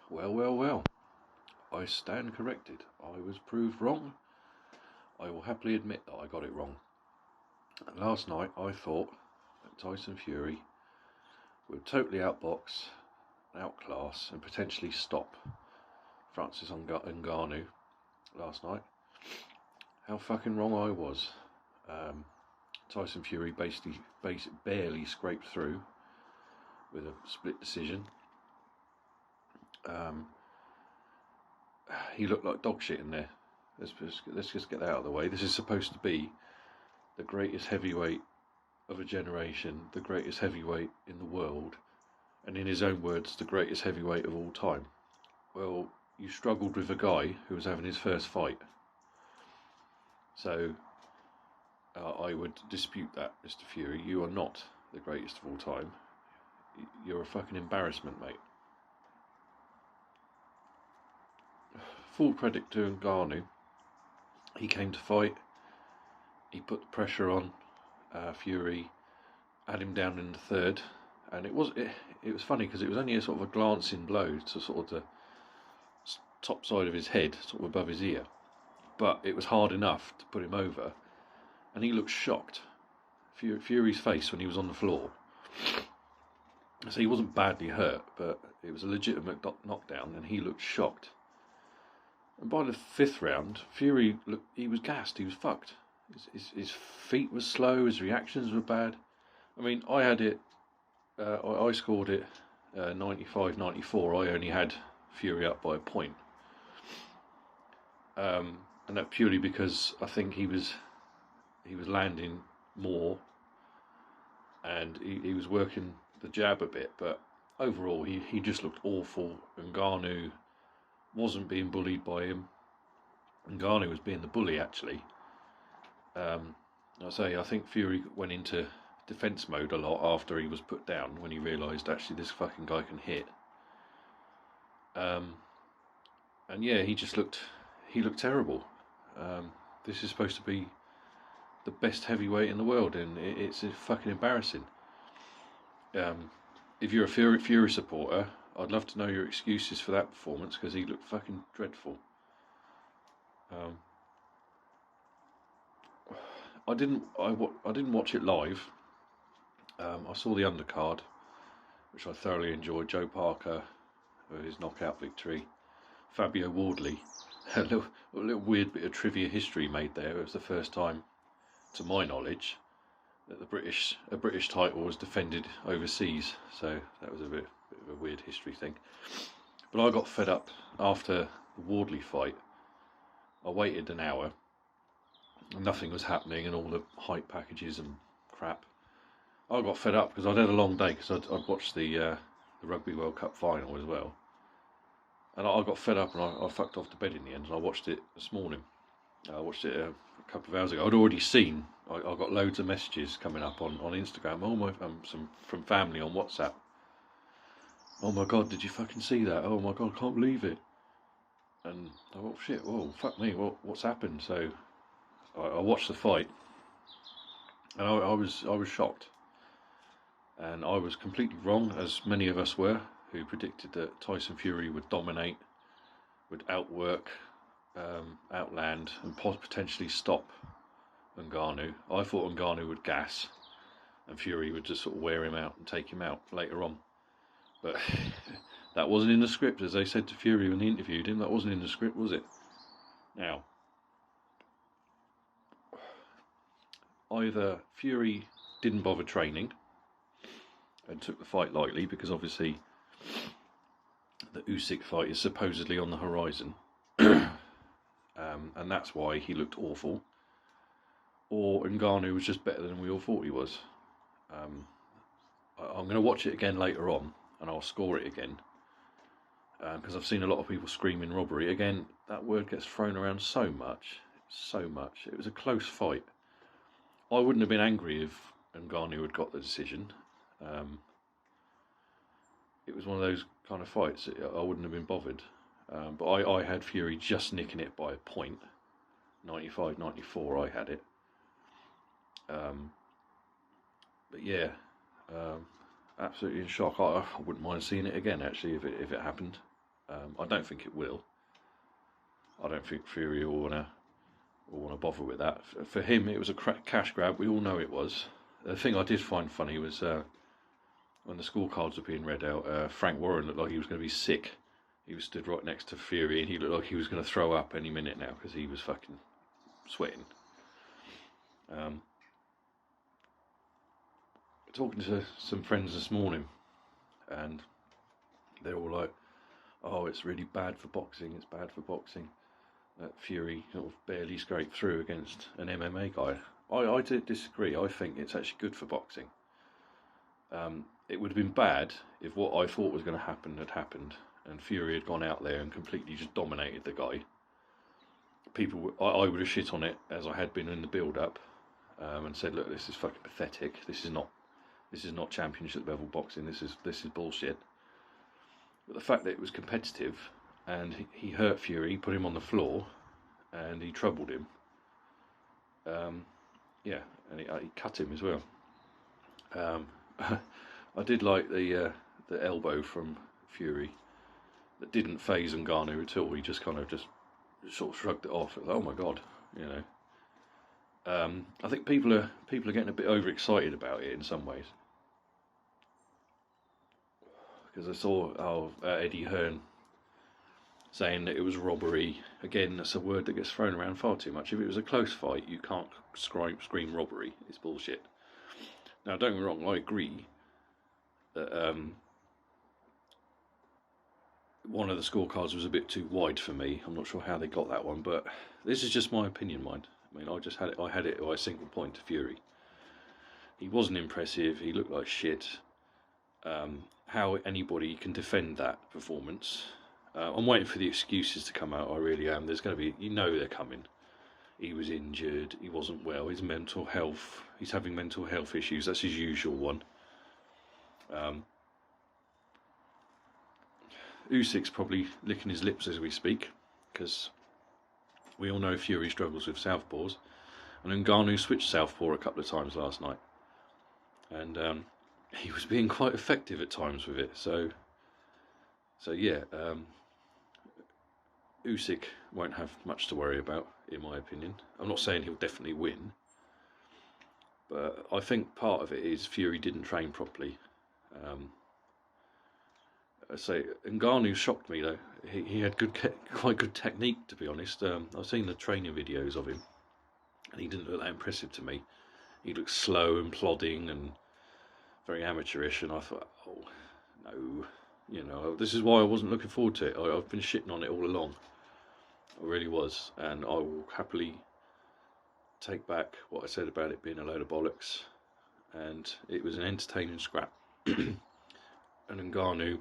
Well, well, well. I stand corrected. I was proved wrong. I will happily admit that I got it wrong. Last night I thought that Tyson Fury would totally outbox, outclass, and potentially stop Francis Ngannou last night. How fucking wrong I was. Tyson Fury basically barely scraped through with a split decision. He looked like dog shit in there. Let's just get that out of the way. This is supposed to be the greatest heavyweight of a generation, the greatest heavyweight in the world, and in his own words, the greatest heavyweight of all time. Well, you struggled with a guy who was having his first fight. So, I would dispute that, Mr. Fury. You are not the greatest of all time. You're a fucking embarrassment, mate. Full credit to Ngannou. He came to fight. He put the pressure on Fury, had him down in the third, and it was funny because it was only a sort of a glancing blow to sort of the top side of his head, sort of above his ear, but it was hard enough to put him over, and he looked shocked. Fury's face when he was on the floor. So he wasn't badly hurt, but it was a legitimate knockdown, and he looked shocked. And by the fifth round, Fury he was gassed. He was fucked. His feet were slow. His reactions were bad. I mean, I had it. I scored it 95-94. I only had Fury up by a point, and that purely because I think he was landing more, and he was working the jab a bit. But overall, he just looked awful. Ngannou wasn't being bullied by him. Ngannou was being the bully, actually. I think Fury went into defence mode a lot after he was put down, when he realised actually this fucking guy can hit. And yeah, he looked terrible. This is supposed to be the best heavyweight in the world, and it's fucking embarrassing. If you're a Fury supporter, I'd love to know your excuses for that performance, because he looked fucking dreadful. I didn't watch it live. I saw the undercard, which I thoroughly enjoyed. Joe Parker, his knockout victory. Fabio Wardley, a little weird bit of trivia history made there. It was the first time, to my knowledge, that a British title was defended overseas. So that was a bit of a weird history thing. But I got fed up after the Wardley fight. I waited an hour. Nothing was happening, and all the hype packages and crap. I got fed up because I'd had a long day, because I'd watched the Rugby World Cup final as well. And I got fed up, and I fucked off to bed in the end, and I watched it this morning. I watched it a couple of hours ago. I'd already seen, I got loads of messages coming up on Instagram, some from family on WhatsApp. Oh my God, did you fucking see that? Oh my God, I can't believe it. And I thought, shit, oh, fuck me, what's happened? So I watched the fight, and I was shocked. And I was completely wrong, as many of us were, who predicted that Tyson Fury would dominate, would outwork, outland, and potentially stop Ngannou. I thought Ngannou would gas, and Fury would just sort of wear him out and take him out later on. But that wasn't in the script, as they said to Fury when they interviewed him. That wasn't in the script, was it? Now, either Fury didn't bother training and took the fight lightly, because obviously the Usyk fight is supposedly on the horizon, and that's why he looked awful, or Ngannou was just better than we all thought he was. I'm going to watch it again later on, and I'll score it again, because I've seen a lot of people screaming robbery. Again, that word gets thrown around so much. It was a close fight. I wouldn't have been angry if Ngannou had got the decision. It was one of those kind of fights. I wouldn't have been bothered. But I had Fury just nicking it by a point. 95-94, I had it. But yeah, absolutely in shock. I wouldn't mind seeing it again, actually, if it happened. I don't think it will. I don't think Fury will want to bother with that. For him, it was a cash grab. We all know it was. The thing I did find funny was when the scorecards were being read out, Frank Warren looked like he was going to be sick. He was stood right next to Fury, and he looked like he was going to throw up any minute now because he was fucking sweating. Talking to some friends this morning, and they're all like, "Oh, it's really bad for boxing. It's bad for boxing." That Fury sort of barely scraped through against an MMA guy. I disagree. I think it's actually good for boxing. It would have been bad if what I thought was going to happen had happened, and Fury had gone out there and completely just dominated the guy. I would have shit on it as I had been in the build-up, and said, "Look, this is fucking pathetic. This is not championship level boxing. This is bullshit." But the fact that it was competitive, and he hurt Fury, put him on the floor, and he troubled him. Yeah, and he cut him as well. I did like the elbow from Fury that didn't faze Ngannou at all. He just kind of just sort of shrugged it off. Like, oh my god, you know. I think people are getting a bit overexcited about it in some ways, because I saw Eddie Hearn saying that it was robbery. Again, that's a word that gets thrown around far too much. If it was a close fight, you can't scream robbery. It's bullshit. Now, don't get me wrong, I agree that one of the scorecards was a bit too wide for me. I'm not sure how they got that one, but this is just my opinion, mind. I mean, I had it by a single point to Fury. He wasn't impressive. He looked like shit. How anybody can defend that performance? I'm waiting for the excuses to come out. I really am. There's going to be, they're coming. He was injured. He wasn't well. His mental health. He's having mental health issues. That's his usual one. Usyk's probably licking his lips as we speak, because we all know Fury struggles with southpaws, and Ngannou switched southpaw a couple of times last night, and he was being quite effective at times with it. So yeah, Usyk won't have much to worry about, in my opinion. I'm not saying he'll definitely win, but I think part of it is Fury didn't train properly. I say Ngannou shocked me though. He had quite good technique, to be honest. I've seen the training videos of him, and he didn't look that impressive to me. He looked slow and plodding and very amateurish, and I thought, oh no, this is why I wasn't looking forward to it. I've been shitting on it all along. I really was, and I will happily take back what I said about it being a load of bollocks. And it was an entertaining scrap. And Ngannou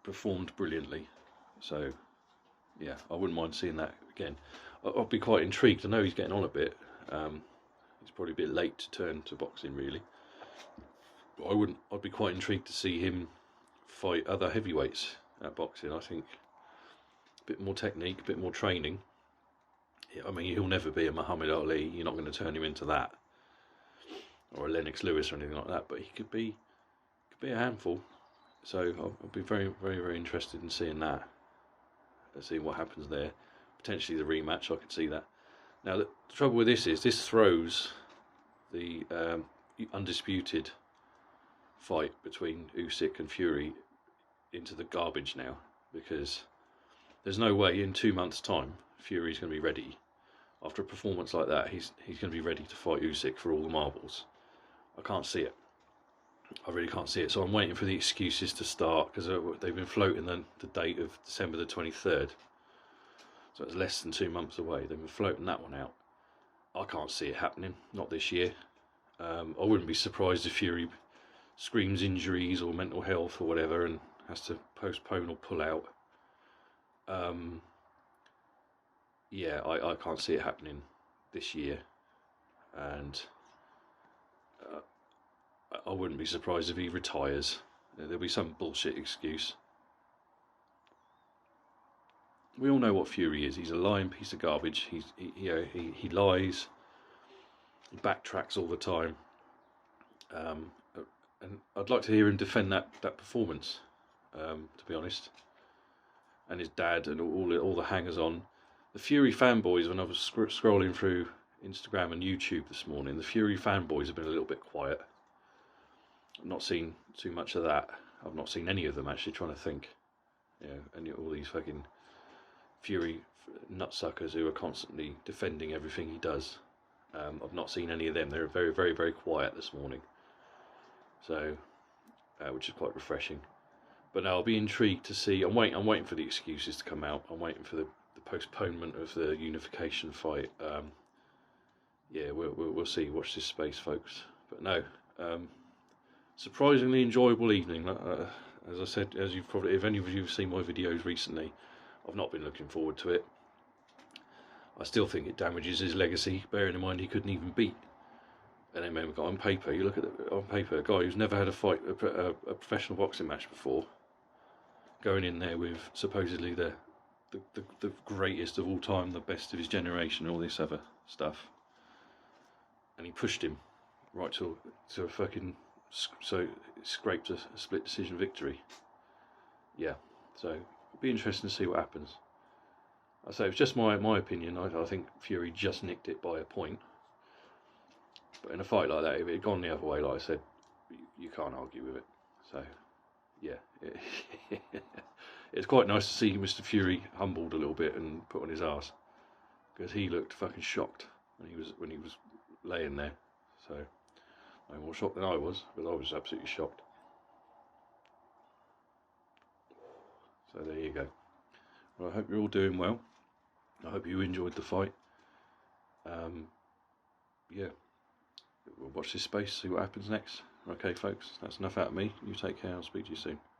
performed brilliantly, so yeah, I wouldn't mind seeing that again. I'll be quite intrigued. I know he's getting on a bit. He's probably a bit late to turn to boxing, really. But I'd be quite intrigued to see him fight other heavyweights at boxing. I think a bit more technique, a bit more training. Yeah, I mean, he'll never be a Muhammad Ali. You're not going to turn him into that, or a Lennox Lewis or anything like that. But he could be a handful. So I'll be very, very, very interested in seeing that. See what happens there. Potentially the rematch, I could see that. Now the trouble with this is, this throws the undisputed fight between Usyk and Fury into the garbage now, because there's no way in 2 months' time Fury's going to be ready. After a performance like that, he's going to be ready to fight Usyk for all the marbles. I can't see it. I really can't see it. So I'm waiting for the excuses to start, because they've been floating the date of December the 23rd. So it's less than 2 months away. They've been floating that one out. I can't see it happening. Not this year. I wouldn't be surprised if Fury screams injuries or mental health or whatever and has to postpone or pull out. Yeah, I can't see it happening this year. And I wouldn't be surprised if he retires. There'll be some bullshit excuse. We all know what Fury is. He's a lying piece of garbage. He lies. He backtracks all the time. And I'd like to hear him defend that performance. to be honest, and his dad and all the hangers on. The Fury fanboys, when I was scrolling through Instagram and YouTube this morning, the Fury fanboys have been a little bit quiet. I've not seen too much of that. I've not seen any of them actually, trying to think. And all these fucking Fury nutsuckers who are constantly defending everything he does. I've not seen any of them. They're very, very, very quiet this morning. So, which is quite refreshing. But now I'll be intrigued to see. I'm waiting for the excuses to come out. I'm waiting for the postponement of the unification fight. Yeah, we'll see. Watch this space, folks. But no, surprisingly enjoyable evening. As I said, as you've probably, if any of you have seen my videos recently, I've not been looking forward to it. I still think it damages his legacy, bearing in mind he couldn't even beat an MMA guy on paper. You look at on paper, a guy who's never had a fight, a professional boxing match before, going in there with supposedly the greatest of all time, the best of his generation, all this other stuff, and he pushed him right to a fucking, so it scraped a split decision victory. Yeah, so it'll be interesting to see what happens. I say it's just my opinion. I think Fury just nicked it by a point. But in a fight like that, if it had gone the other way, like I said, you can't argue with it. So, yeah, it's quite nice to see Mr. Fury humbled a little bit and put on his arse, because he looked fucking shocked when he was laying there. So, no more shocked than I was, because I was absolutely shocked. So there you go. Well, I hope you're all doing well. I hope you enjoyed the fight. Yeah, we'll watch this space, see what happens next. Okay, folks, that's enough out of me. You take care. I'll speak to you soon.